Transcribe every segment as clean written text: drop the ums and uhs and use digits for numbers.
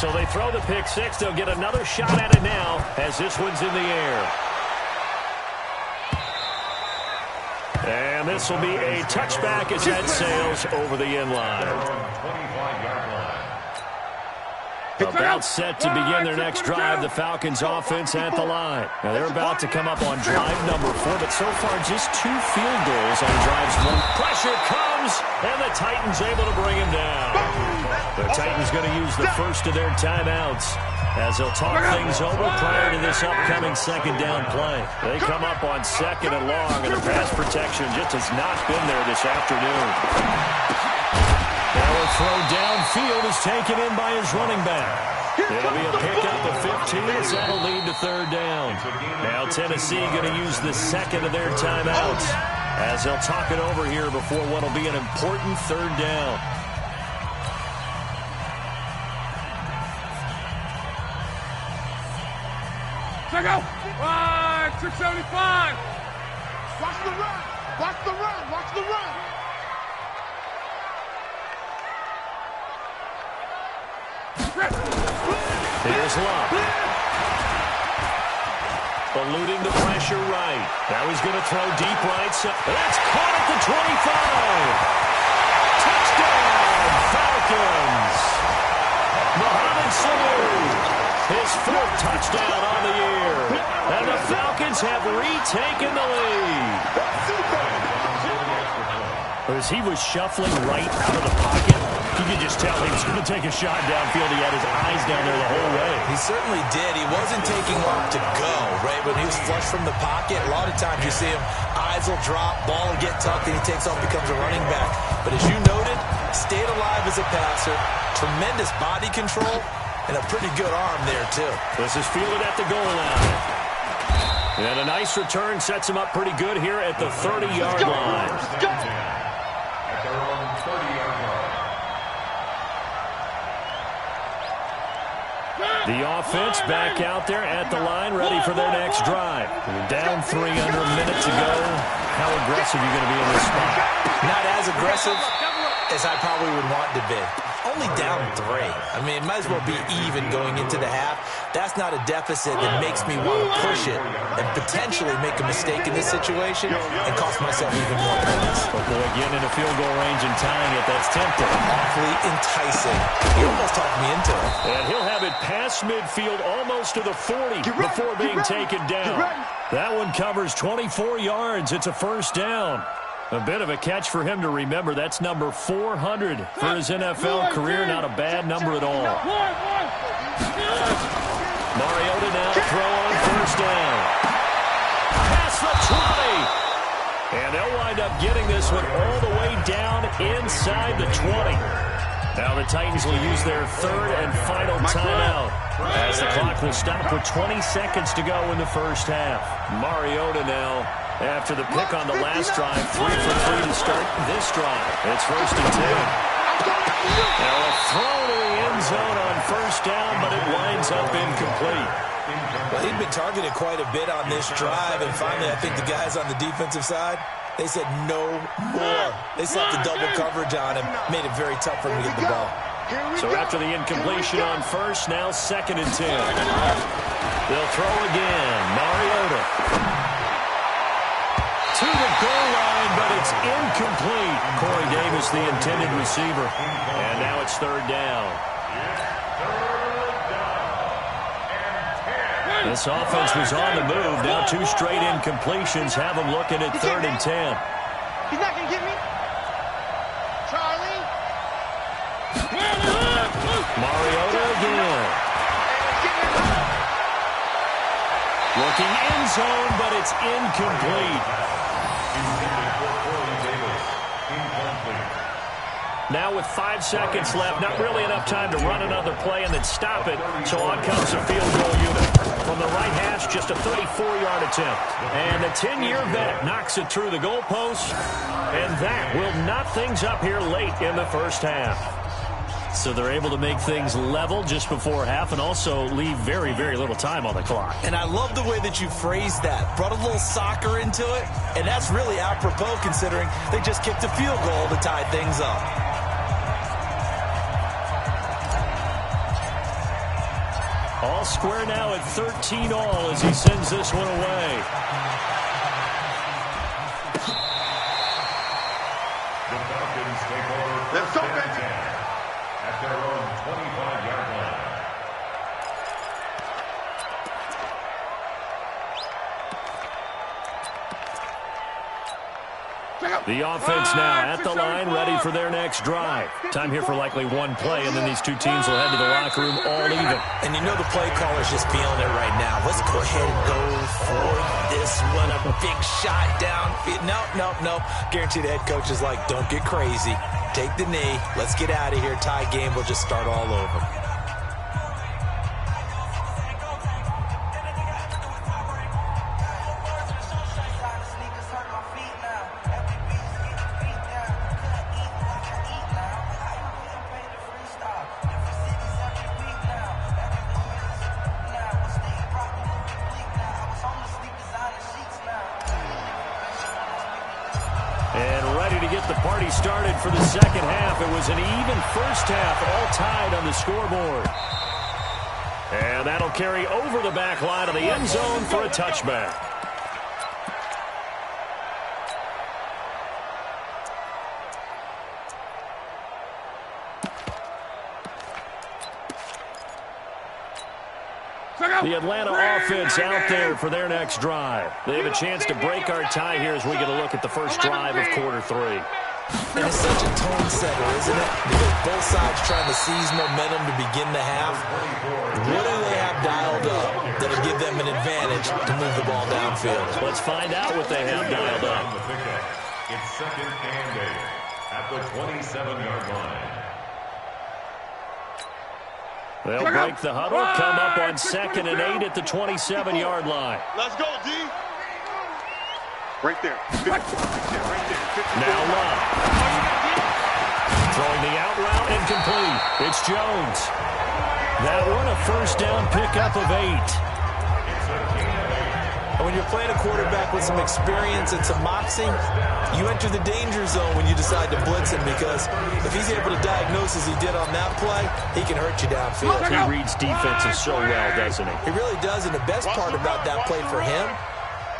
So they throw the pick six. They'll get another shot at it now as this one's in the air. And this will be a touchback as that sails over the end line. About set to begin their next drive, the Falcons offense at the line. Now they're about to come up on drive number 4, but so far just 2 field goals on drives 1. Pressure comes, and the Titans able to bring him down. The Titans going to use the first of their timeouts as they'll talk things over prior to this upcoming second down play. They come up on second and long, and the pass protection just has not been there this afternoon. Now a throw downfield is taken in by his running back. It'll be a pickup of 15, so that'll lead to third down. Now Tennessee going to use the second of their timeouts as they'll talk it over here before what will be an important third down. Check out. 675. Watch the run. Watch the run. Watch the run. Here's Love. Eluding the pressure right. Now he's going to throw deep right. So that's caught at the 25. Touchdown, Falcons. Mohamed Sanu, his 4th touchdown on the year. And the Falcons have retaken the lead. As he was shuffling right out of the pocket, you could just tell he was going to take a shot downfield. He had his eyes down there the whole way. He certainly did. He wasn't taking long to go, right? When he was flush from the pocket, a lot of times you see him, eyes will drop, ball will get tucked, and he takes off, becomes a running back. But as you noted, stayed alive as a passer, tremendous body control, and a pretty good arm there, too. This is fielded at the goal line. And a nice return sets him up pretty good here at the 30-yard line. The offense back out there at the line, ready for their next drive. Down 3 under a minute to go. How aggressive are you going to be in this spot? Not as aggressive as I probably would want to be. Only down 3. I mean, it might as well be even going into the half. That's not a deficit that makes me want to push it and potentially make a mistake in this situation and cost myself even more points. But boy, getting in a field goal range and tying it, that's tempting. Awfully enticing. He almost talked me into it. And he'll have it past midfield almost to the 40 before being taken down. That one covers 24 yards. It's a first down. A bit of a catch for him to remember. That's number 400 for his NFL career. Not a bad number at all. Mariota now throw on first down. Past the 20. And they'll wind up getting this one all the way down inside the 20. Now the Titans will use their 3rd and final timeout as the clock will stop with 20 seconds to go in the first half. Mariota now, after the pick on the last drive, 3 for 3 to start this drive. It's 1st and 10. Now a throw to the end zone on first down, but it winds up incomplete. Well, he'd been targeted quite a bit on this drive, and finally I think the guys on the defensive side, they said no more. They slapped the double coverage on him, made it very tough for him to get the ball. So after the incompletion on first, now 2nd and 10. They'll throw again. Mariota to the goal line, but it's incomplete. Corey Davis, the intended receiver. And now it's 3rd down. This offense was on the move. Now 2 straight incompletions have them looking at 3rd and 10. He's not going to get me. Charlie. Mariota again. Looking end zone, but it's incomplete. Now with 5 seconds left, not really enough time to run another play and then stop it. So on comes the field goal unit. From the right hash, just a 34-yard attempt. And the 10-year vet knocks it through the goalpost. And that will knot things up here late in the first half. So they're able to make things level just before half and also leave very, very little time on the clock. And I love the way that you phrased that. Brought a little soccer into it. And that's really apropos considering they just kicked a field goal to tie things up. All square now at 13 all as he sends this one away. The Falcons take over Let's go, at baby. their own 25-yard line. The offense now at the line, ready for their next drive. Time here for likely one play, and then these two teams will head to the locker room all even. And you know the play caller's just feeling it right now. Let's go ahead and go for this one. A big shot downfield. Nope. Guaranteed the head coach is like, don't get crazy. Take the knee. Let's get out of here. Tie game. We'll just start all over. The party started for the second half. It was an even first half, all tied on the scoreboard. And that'll carry over the back line of the end zone for a touchback. The Atlanta offense out there for their next drive. They have a chance to break our tie here as we get a look at the first drive of quarter three. And it's such a tone setter, isn't it? Because both sides trying to seize momentum to begin the half. What do they have dialed up that'll give them an advantage to move the ball downfield? Let's find out what they have dialed up. It's second and 8 at the 27-yard line. They'll break the huddle, come up on second and 8 at the 27-yard line. Let's go, D. Right there. Right there. Now Love. Throwing the out route and complete. It's Jones. That one a first down pickup of 8. And when you're playing a quarterback with some experience and some moxie, you enter the danger zone when you decide to blitz him, because if he's able to diagnose as he did on that play, he can hurt you downfield. He reads defenses so well, doesn't he? He really does, and the best part about that play for him,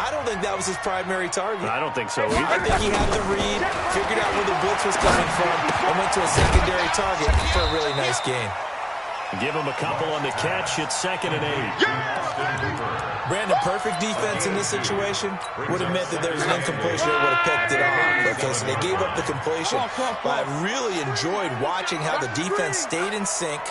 I don't think that was his primary target. I don't think so either. I think he had the read, figured out where the blitz was coming from, and went to a secondary target for a really nice gain. Give him a couple on the catch. It's second and 8. Brandon, perfect defense in this situation would have meant that there was an incompletion. They would have picked it off. Okay, so they gave up the completion. But I really enjoyed watching how the defense stayed in sync,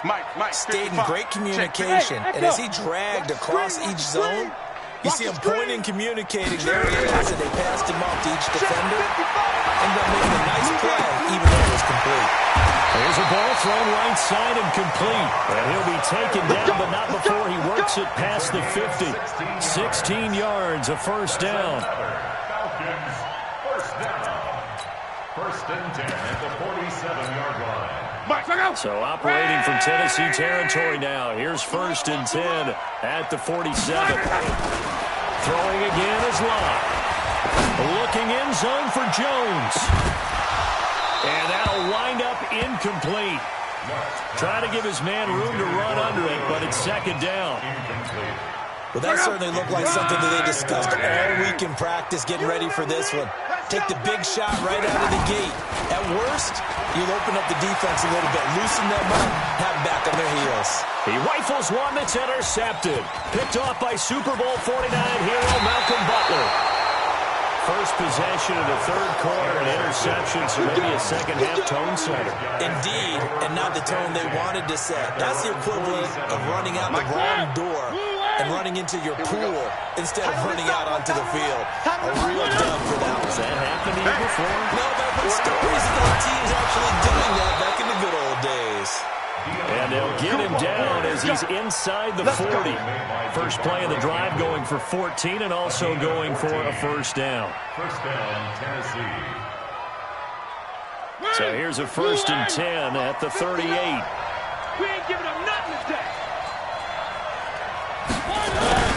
stayed in great communication. And as he dragged across each zone, you see him pointing, communicating. There he is, and they passed him off to each defender. Ended up making a nice play, even though it was complete. There's a ball thrown right side and complete. And he'll be taken down, but not before he works it past the 50. 16 yards, a first down. Falcons, first down. First and 10 at the 47-yard line. So operating from Tennessee territory now. Here's first and 10 at the 47. Throwing again is Love. Looking end zone for Jones. And that'll wind up incomplete. Trying to give his man room to run under it, but it's second down. Well, that certainly looked like something that they discussed all week in practice, getting ready for this one. Take the big shot right out of the gate. At worst, you'll open up the defense a little bit, loosen them up, have them back on their heels. He rifles one that's intercepted. Picked off by Super Bowl 49 hero Malcolm Butler. First possession of the third quarter, an interception, so maybe a second-half tone setter. Indeed, and not the tone they wanted to set. That's the equivalent of running out the wrong door and running into your pool instead of running out onto the field. A real dub for that one. Has that happened to you before? No, but I've heard stories about teams actually doing that back in the good old days. And they'll get him down as he's inside the 40. First play of the drive going for 14 and also going for a first down. First down, Tennessee. So here's a first and 10 at the 38. We ain't giving up nothing today.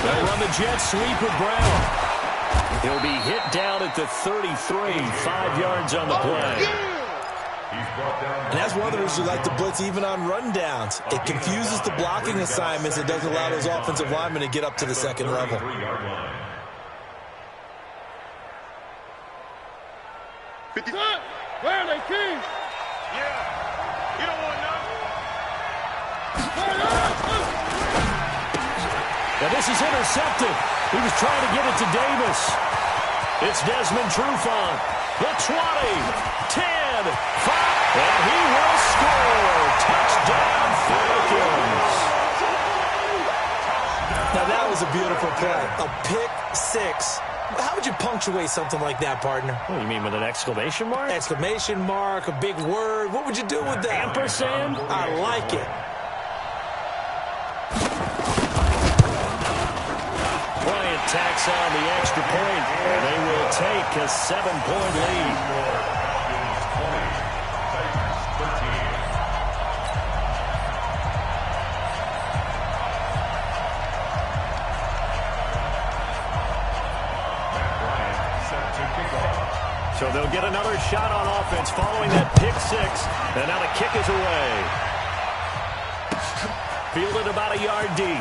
They'll run the jet sweep with Brown. He'll be hit down at the 33, 5 yards on the play. And that's one of the reasons we like to blitz even on rundowns. It confuses the blocking assignments. It doesn't allow those offensive linemen to get up to the second level. Where are they, King? Yeah. You don't want none. Now this is intercepted. He was trying to get it to Davis. It's Desmond Trufant. The 20, 10, 5, and he will score. Touchdown, Falcons. Now that was a beautiful play. A pick six. How would you punctuate something like that, partner? What do you mean, with an exclamation mark? Exclamation mark, a big word. What would you do with that? Ampersand? I like it. Bryant tacks on the extra point, and they will take a 7-point lead. So they'll get another shot on offense following that pick six. And now the kick is away. Fielded about a yard deep.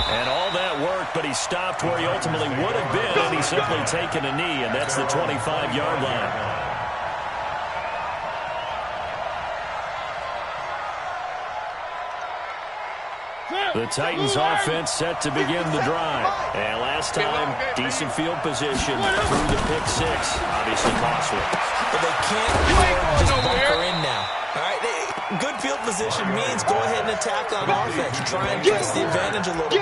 And all that worked, but he stopped where he ultimately would have been, and he's simply taken a knee, and that's the 25-yard line. The Titans offense set to begin the drive. And last time, decent field position through the pick six. Obviously costly. But they can't just bunker in now. All right, good field position means go ahead and attack on offense. Try and press the advantage a little bit.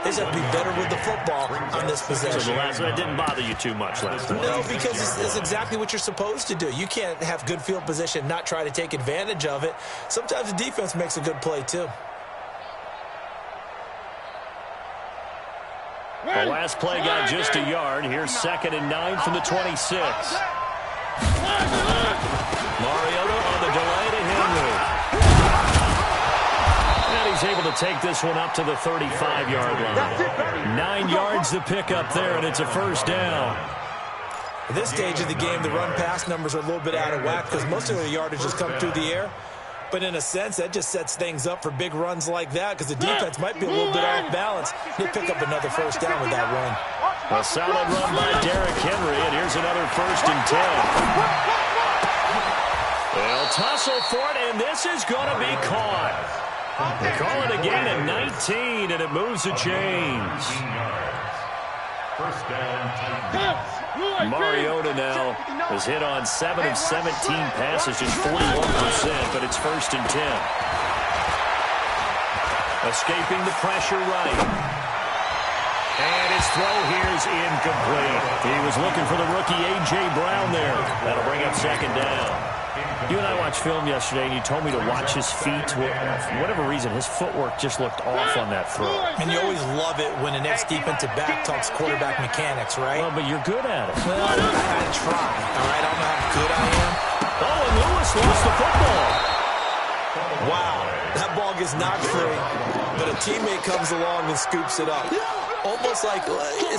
They just have to be better with the football on this possession. So the last one didn't bother you too much last time? No, because it's exactly what you're supposed to do. You can't have good field position, not try to take advantage of it. Sometimes the defense makes a good play, too. The last play got just a yard. Here's 2nd and 9 from the 26. Mariota on the delay to Henry. And he's able to take this one up to the 35-yard line. 9 yards to pick up there, and it's a first down. At this stage of the game, the run-pass numbers are a little bit out of whack because most of the yardage has come through the air. But in a sense, that just sets things up for big runs like that because the defense might be a little bit off balance. He'll pick up another first down with that run. A solid run by Derrick Henry, and here's another 1st and 10. They'll tussle for it, and this is going to be caught. They call it again at 19, and it moves the chains. First down, Titans. Mariota now has hit on 7 of 17 passes, just 41%, but it's 1st and 10. Escaping the pressure right. And his throw here is incomplete. He was looking for the rookie A.J. Brown there. That'll bring up 2nd down. You and I watched film yesterday, and you told me to watch his feet. For whatever reason, his footwork just looked off on that throw. And you always love it when an ex-defensive back talks quarterback mechanics, right? Well, but you're good at it. Well, I try. All right, I don't know how good I am. Oh, and Lewis lost the football. Wow, that ball gets knocked free, but a teammate comes along and scoops it up. It's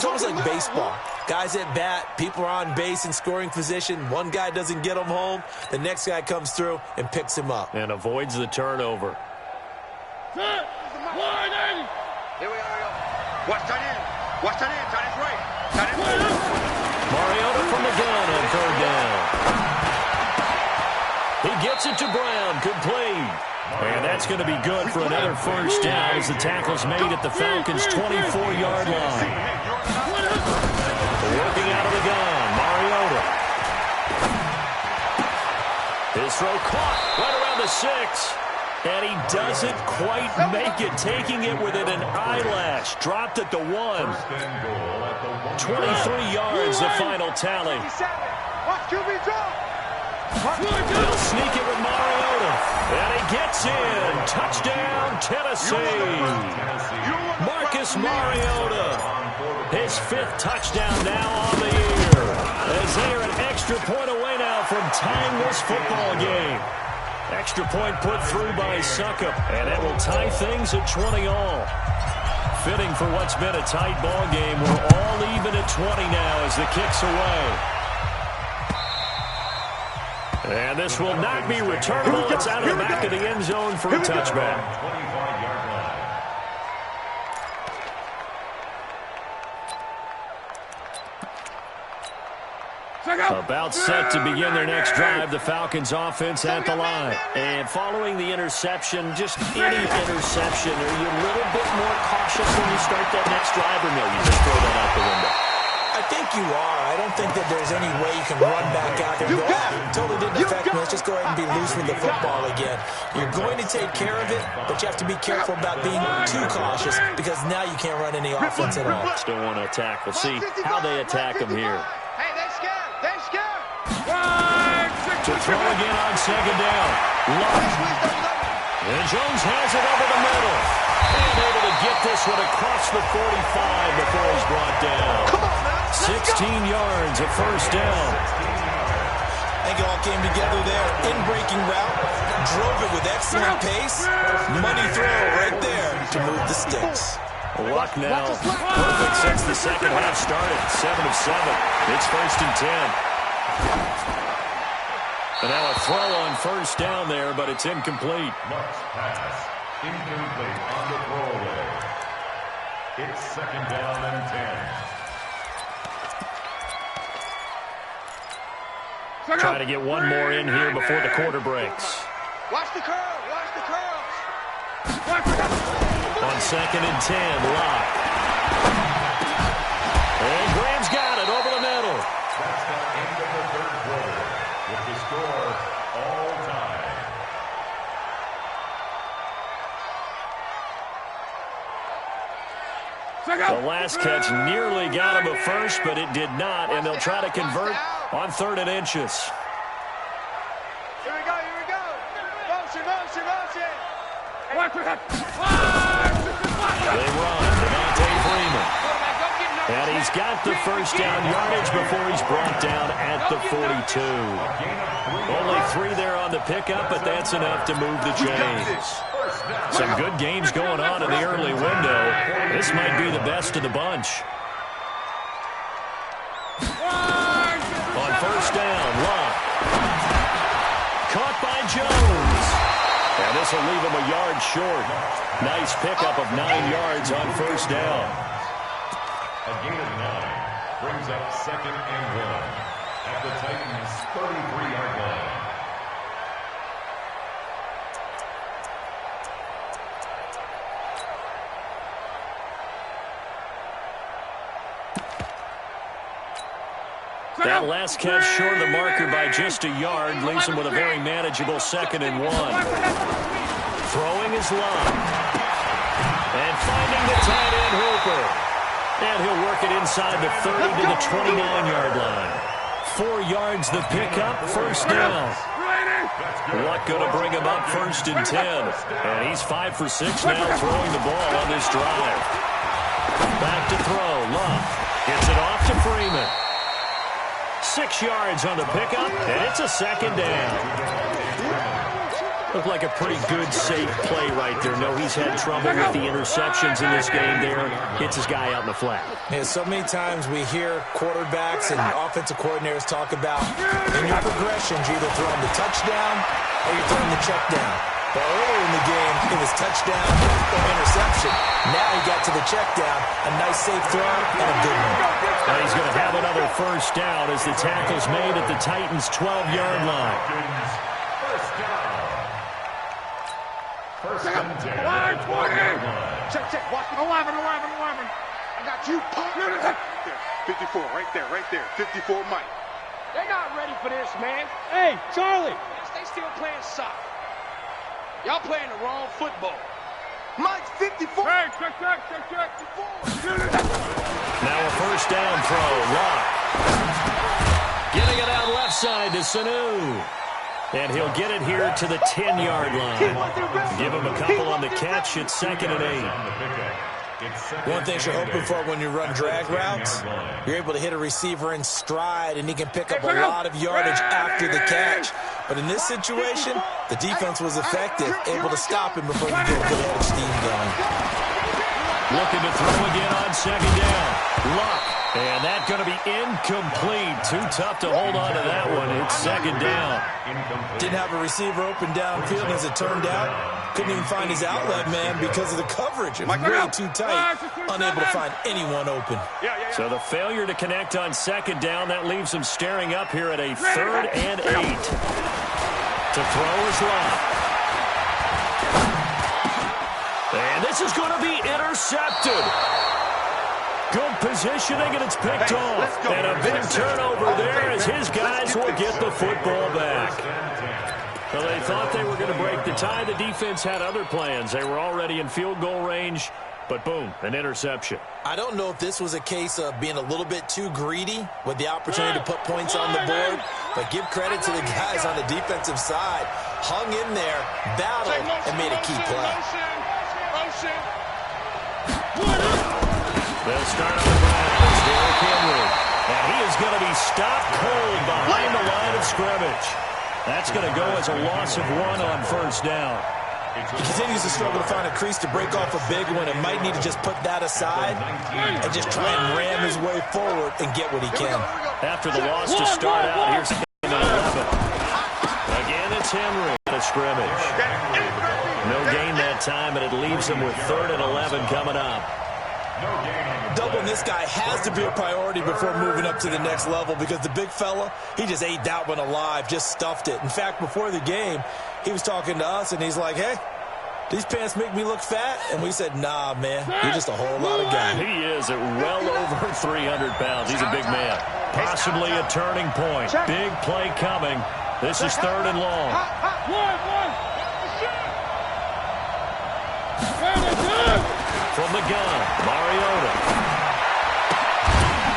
almost like baseball. Guys at bat, people are on base in scoring position. One guy doesn't get him home. The next guy comes through and picks him up. And avoids the turnover. Here we are. Watch that in. Watch that in. That is right. That is right. Mariota from the gun on 3rd down. He gets it to Brown. Complete. And that's going to be good for another first down as the tackle's made at the Falcons' 24-yard line. Working out of the gun, Mariota. His throw caught right around the 6. And he doesn't quite make it, taking it within an eyelash. Dropped at the 1. 23 yards, the final tally. Watch QB drop. They'll sneak it with Mariota. And he gets in. Touchdown, Tennessee. Marcus Mariota. His 5th touchdown now on the year. As they are an extra point away now from tying this football game. Extra point put through by Succop. And it will tie things at 20 all. Fitting for what's been a tight ball game. We're all even at 20 now as the kick's away. And this will not be returnable. It's out of the back of the end zone for a touchback. 25-yard line. About set to begin their next drive, the Falcons offense at the line. And following the interception, just any interception, are you a little bit more cautious when you start that next drive, or no, you just throw that out the window? I think you are. I don't think that there's any way you can run back out there and go, totally didn't affect me. Let's just go ahead and be loose with the football again. You're going to take care of it, but you have to be careful about being too cautious because now you can't run any offense at all. Still want to attack. We'll see how they attack them here. Hey, they're scared. They're scared. To throw again on second down. And Jones has it over the middle. And able to get this one across the 45 before he's brought down. 16 yards at first down. I think it all came together there. In-breaking route. Drove it with excellent pace. Money throw right there to move the sticks. Luck now. Perfect since the second half started. 7 of 7. It's first and 10. And now a throw on first down there, but it's incomplete. Luck's pass. Incomplete on the throwaway. It's second down and 10. Try to get one more in here before the quarter breaks. Watch the curl. Watch the curls. On second and 10, Locke. And Graham's got it over the middle. That's the end of the third quarter with the score all time. The last catch nearly got him a first, but it did not, and they'll try to convert on 3rd and inches. Here we go. Here we go. Motion, motion, motion. They run. Devontae Freeman. And he's got the first down yardage before he's brought down at the 42. Only 3 there on the pickup, but that's enough to move the chains. Some good games going on in the early window. This might be the best of the bunch. On first down, Locke. Caught by Jones. And this will leave him a yard short. Nice pickup of 9 yards on first down. A gain of 9 brings up second and 1 at the Titans' 33-yard line. That last catch short of the marker by just a yard leaves him with a very manageable second and 1. Throwing is Locke. And finding the tight end Hooper. And he'll work it inside the 30 to the 29-yard line. 4 yards the pickup, first down. Luck going to bring him up first and 10. And he's 5 for 6 now throwing the ball on this drive. Back to throw, Luck. Gets it off to Freeman. 6 yards on the pickup, and it's a second down. Looked like a pretty good, safe play right there. No, he's had trouble with the interceptions in this game there. Hits his guy out in the flat. Yeah, so many times we hear quarterbacks and offensive coordinators talk about in your progressions, you're either throwing the touchdown or you're throwing the check down. But earlier in the game, it was touchdown or interception. Now he got to the check down, a nice safe throw, and a good one. Now he's going to have another first down as the tackle's made at the Titans' 12-yard line. First down. First and 10. Check, check. Watch the 11. I got you. 54, right there. 54, Mike. They're not ready for this, man. Hey, Charlie. Yes, they still playing soccer. Y'all playing the wrong football. Mike's 54. Check. Now a first down throw. Locke. Getting it out left side to Sanu. And he'll get it here to the 10-yard line. Give him a couple on the catch. It's second and 8. One thing you're hoping for when you run drag routes, you're able to hit a receiver in stride, and he can pick up a lot of yardage after the catch. But in this situation, the defense was effective, able to stop him before you get a good head of steam going. Looking to throw again on second down. Luck And that's going to be incomplete. Too tough to hold on to that one. It's second down. Didn't have a receiver open downfield, as it turned out. Couldn't even find his outlet man because of the coverage. It was way too tight. Unable to find anyone open. So the failure to connect on second down, that leaves him staring up here at a 3rd and 8. To throw is Love. And this is going to be intercepted. Good positioning, and it's picked off. And a big turnover there as his guys will get the football back. Well, they thought they were going to break the tie. The defense had other plans. They were already in field goal range, but boom, an interception. I don't know if this was a case of being a little bit too greedy with the opportunity to put points on the board, but give credit to the guys on the defensive side. Hung in there, battled, and made a key play. They'll start on the ground. It's Derrick Henry. And he is going to be stopped cold behind the line of scrimmage. That's going to go as a loss of 1 on first down. He continues to struggle to find a crease to break off a big one and might need to just put that aside and just try and ram his way forward and get what he can. After the loss to start out, here's 11. Again, it's Henry out of scrimmage. No gain that time, and it leaves him with 3rd and 11 coming up. Doubling this guy has to be a priority before moving up to the next level because the big fella, he just ate that one alive, just stuffed it. In fact, before the game, he was talking to us, and he's like, hey, these pants make me look fat? And we said, nah, man, you're just a whole lot of guy. He is at well over 300 pounds. He's a big man. Possibly a turning point. Big play coming. This is 3rd and long. From the gun, Mariota.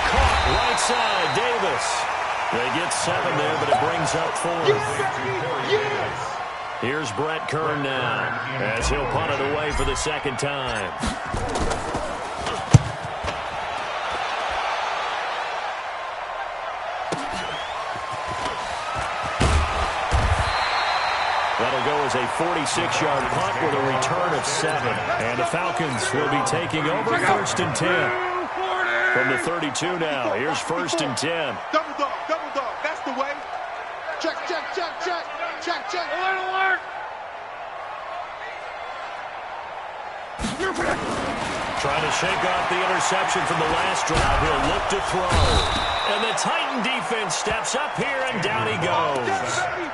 Caught right side, Davis. They get 7 there, but it brings up 4th. Here's Brett Kern now, as he'll punt it away for the second time. That'll go as a 46-yard punt with a return of 7. And the Falcons will be taking over 1st and 10. From the 32 now, here's 1st and 10. Double dog, that's the way. Check. Alert. Trying to shake off the interception from the last drive. He'll look to throw. And the Titan defense steps up here, and down he goes.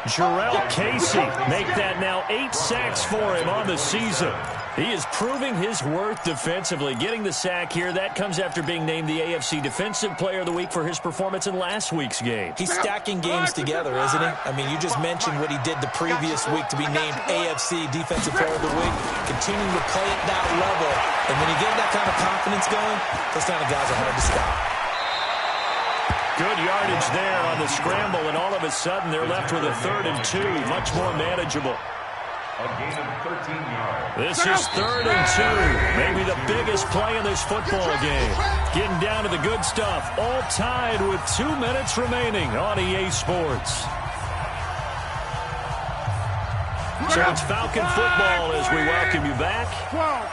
Jarrell Casey make that now 8 sacks for him on the season. He is proving his worth defensively. Getting the sack here, that comes after being named the AFC Defensive Player of the Week for his performance in last week's game. He's stacking games together, isn't he? I mean, you just mentioned what he did the previous week to be named AFC Defensive Player of the Week. Continuing to play at that level. And when you get that kind of confidence going, those kind of guys are hard to stop. Good yardage there on the scramble, and all of a sudden they're left with a 3rd and 2. Much more manageable. A gain of 13 yards. This is 3rd and 2. Maybe the biggest play in this football game. Getting down to the good stuff. All tied with 2 minutes remaining on EA Sports. So it's Falcon football as we welcome you back.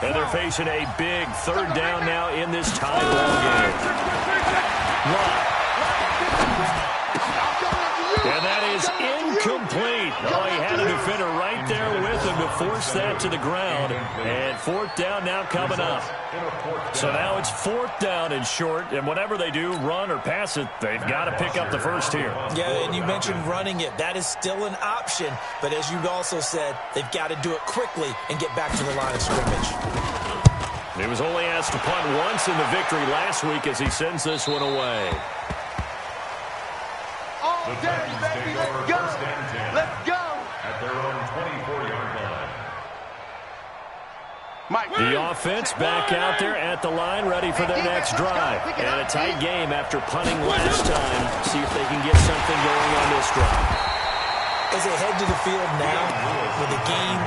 And they're facing a big 3rd down now in this tie ball game. And that is incomplete. Oh, he had a defender right there with him to force that to the ground. And 4th down now coming up. So now it's 4th down and short. And whatever they do, run or pass it, they've got to pick up the first here. Yeah, and you mentioned running it. That is still an option. But as you've also said, they've got to do it quickly and get back to the line of scrimmage. He was only asked to punt once in the victory last week as he sends this one away. The Titans take over 1st and 10. Let's go! At their own 24-yard line. The offense back out there at the line, ready for their next drive. And a tight game after punting last time. See if they can get something going on this drive. As they head to the field now, with the game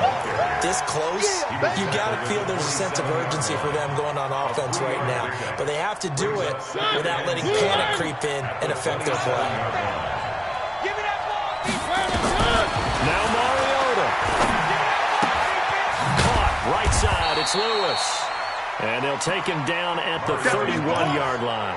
this close, you got to feel there's a sense of urgency for them going on offense right now. But they have to do it without letting panic creep in and affect their play. Now Mariota. Caught right side. It's Lewis. And they'll take him down at the 31-yard line.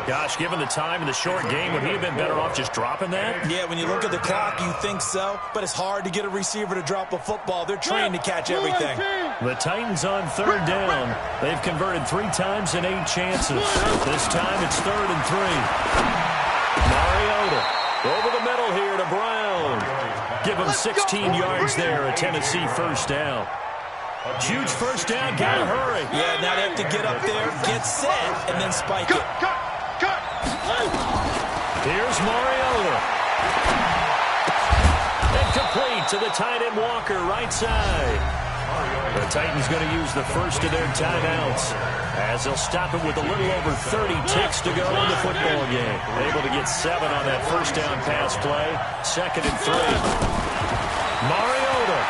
Gosh, given the time in the short game, would he have been better off just dropping that? Yeah, when you look at the clock, you think so, but it's hard to get a receiver to drop a football. They're trained to catch everything. The Titans on third down. They've converted 3 times in 8 chances. This time it's 3rd and 3. Mariota over the middle here to Brown. Give him 16 yards there, a Tennessee first down. Huge first down, gotta hurry. Yeah, now they have to get up there, get set, and then spike it. Here's Mariota. Incomplete to the tight end Walker, right side. The Titans going to use the first of their timeouts as they'll stop it with a little over 30 ticks to go in the football game. Able to get 7 on that first down pass play. 2nd and 3. Mariota.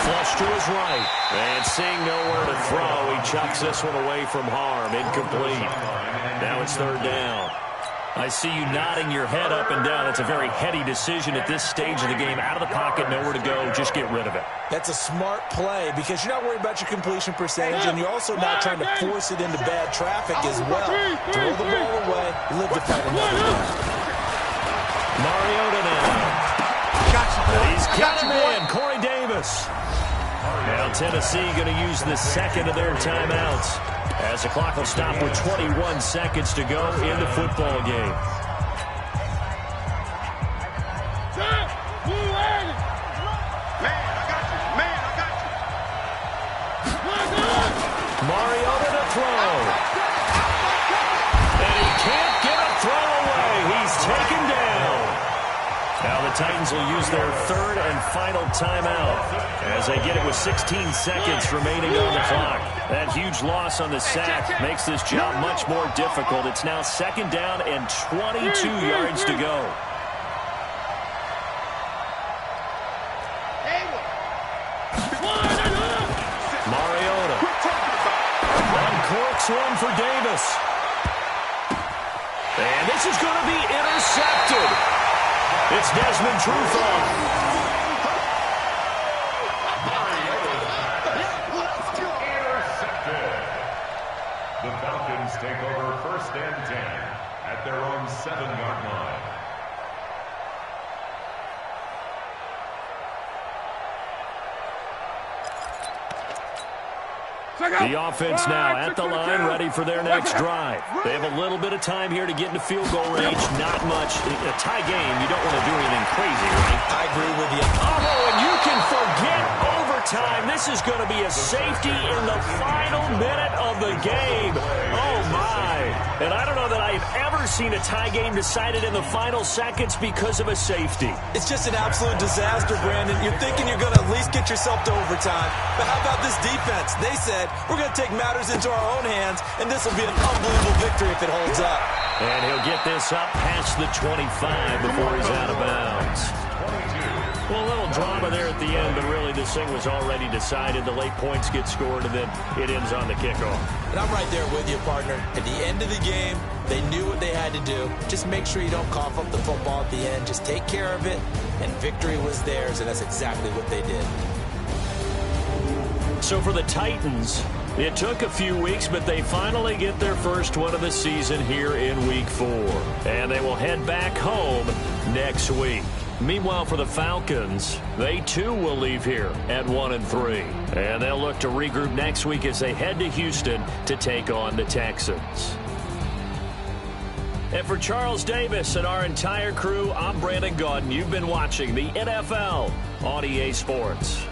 Flush to his right. And seeing nowhere to throw, he chucks this one away from harm. Incomplete. Now it's 3rd down. I see you nodding your head up and down. It's a very heady decision at this stage of the game. Out of the pocket, nowhere to go. Just get rid of it. That's a smart play because you're not worried about your completion percentage, and you're also not trying to force it into bad traffic as well. Throw the ball away. Live to fight another down. Mariota now. He's got him in. Corey Davis. Now Tennessee going to use the second of their timeouts as the clock will stop with 21 seconds to go in the football game. Mariota to throw. And he can't get a throw away. He's taken down. Now the Titans will use their 3rd and final timeout as they get it with 16 seconds remaining on the clock. That huge loss on the sack makes this job much more difficult. It's now 2nd down and 22 yards to go. Mariota. Uncorks one for Davis. And this is going to be intercepted. It's Desmond Trufant. The Falcons take over 1st and 10 at their own 7-yard line. The offense now at the line, ready for their next drive. They have a little bit of time here to get into field goal range. Not much. A tie game, you don't want to do anything crazy, right? I agree with you. Oh, and you can forget overtime. This is going to be a safety in the final minute of the game. Oh, my. And I don't know that I've ever seen a tie game decided in the final seconds because of a safety. It's just an absolute disaster, Brandon. You're thinking you're going to at least get yourself to overtime. But how about this defense? They said, we're going to take matters into our own hands, and this will be an unbelievable victory if it holds up. And he'll get this up past the 25 before he's out of bounds. Well, a little drama there at the end, but really this thing was already decided. The late points get scored, and then it ends on the kickoff. And I'm right there with you, partner. At the end of the game, they knew what they had to do. Just make sure you don't cough up the football at the end. Just take care of it, and victory was theirs, and that's exactly what they did. So for the Titans, it took a few weeks, but they finally get their first one of the season here in Week 4. And they will head back home next week. Meanwhile, for the Falcons, they too will leave here at 1-3. And they'll look to regroup next week as they head to Houston to take on the Texans. And for Charles Davis and our entire crew, I'm Brandon Gaudin. You've been watching the NFL on EA Sports.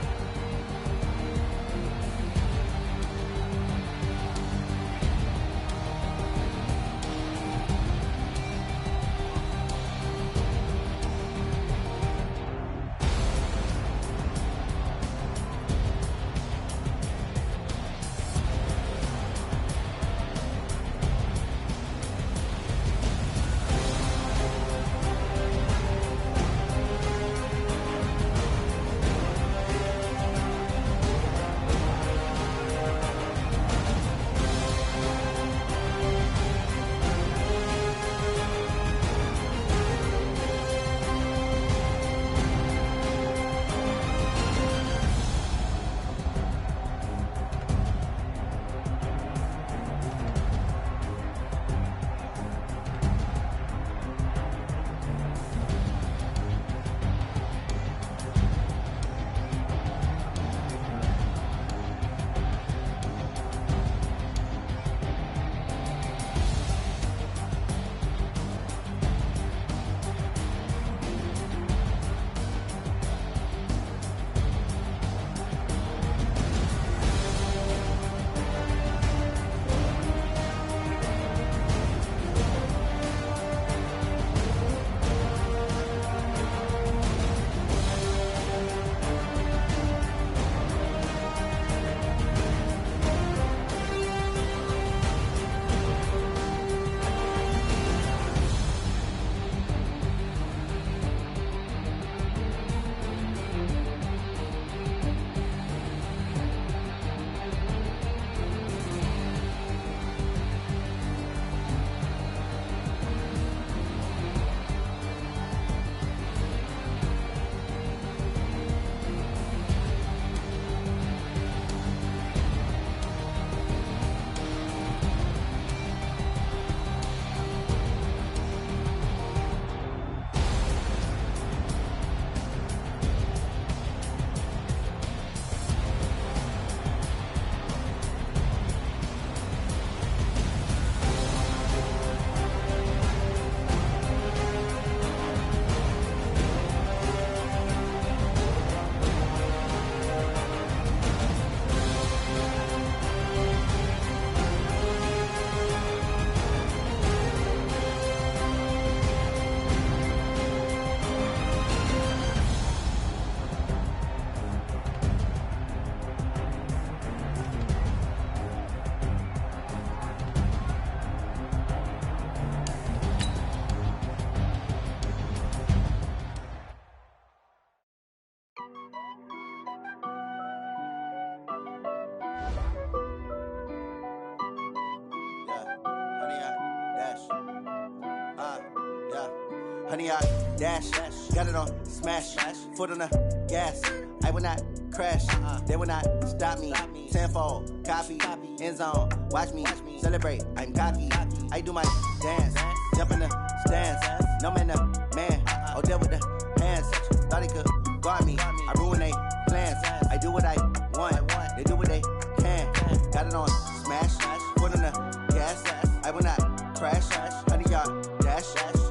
100 yard dash. Got it on smash. Foot on the gas. I will not crash. They will not stop me. Tenfold, copy, end zone. Watch me celebrate. I'm cocky. I do my dance. Jump in the stands. No man, the man. Oh, there with the hands. Thought he could guard me. I ruin they plans. I do what I want. They do what they can. Got it on smash. Foot on the gas. I will not crash. 100 yard dash.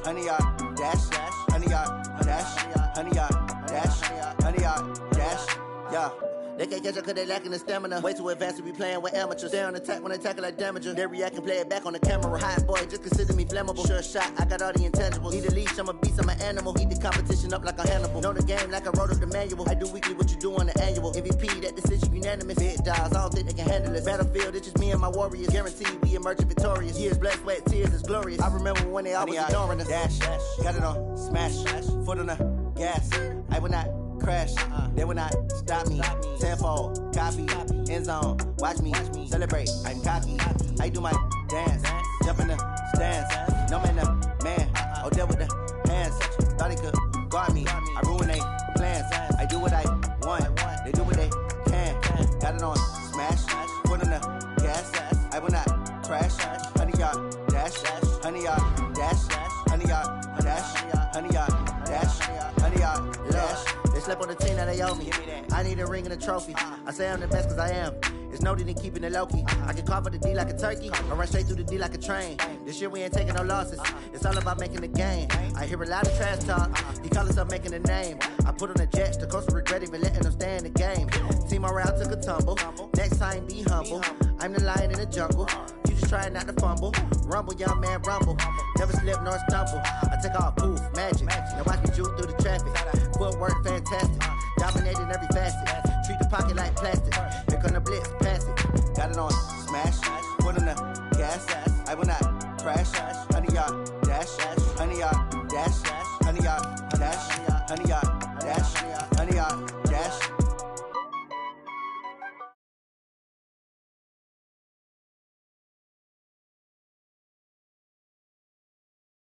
100 yard dash. 100 yard dash. 100 yard dash. 100 yard dash. Yeah. They can't catch up cause they lacking the stamina. Way too advanced to be playing with amateurs. Stay on attack when they tackle like damager. They react and play it back on the camera. Hot boy, just consider me flammable. Sure shot, I got all the intangibles. Need a leash, I'm a beast, I'm an animal. Eat the competition up like a Hannibal. Know the game like I wrote up the manual. I do weekly what you do on the annual. MVP, that decision unanimous. Big dogs, I don't think they can handle this. Battlefield, it's just me and my warriors. Guaranteed we emerging victorious. Years, blood, sweat, tears, it's glorious. I remember when they always ignoring us. Dash, got it on smash. Foot on the gas. I will not crash. They will not stop me. Tenfold, copy, end zone. Watch me celebrate. I'm cocky. I do my dance. Jump in the stands. No man, the man. Oh, there with the hands. Thought he could guard me. I ruin they plans. I do what I want. They do what they can. Got it on smash. Foot on the gas. I will not crash. 100 yard dash. 100 yard dash. 100 yard dash. 100 yard dash. 100 yard dash. They slept on the team that they owe me. I need a ring and a trophy. I say I'm the best cause I am. It's no need in keeping it low-key. I can carve up the D like a turkey. I run straight through the D like a train. This year we ain't taking no losses. It's all about making the game. I hear a lot of trash talk. He call himself making a name. I put on the Jets. The coach will regret even letting them stay in the game. Team morale took a tumble. Next time be humble. I'm the lion in the jungle. You just trying not to fumble. Rumble, young man, rumble. Never slip nor stumble. I take off poof, magic. Now watch me juke through the traffic. Footwork fantastic. Dominating every facet. Treat the pocket like plastic. Here come the blitz, pass it. Got it on smash. Foot on the gas. I will not crash. 100 yard dash. 100 yard dash. 100 yard dash. 100 yard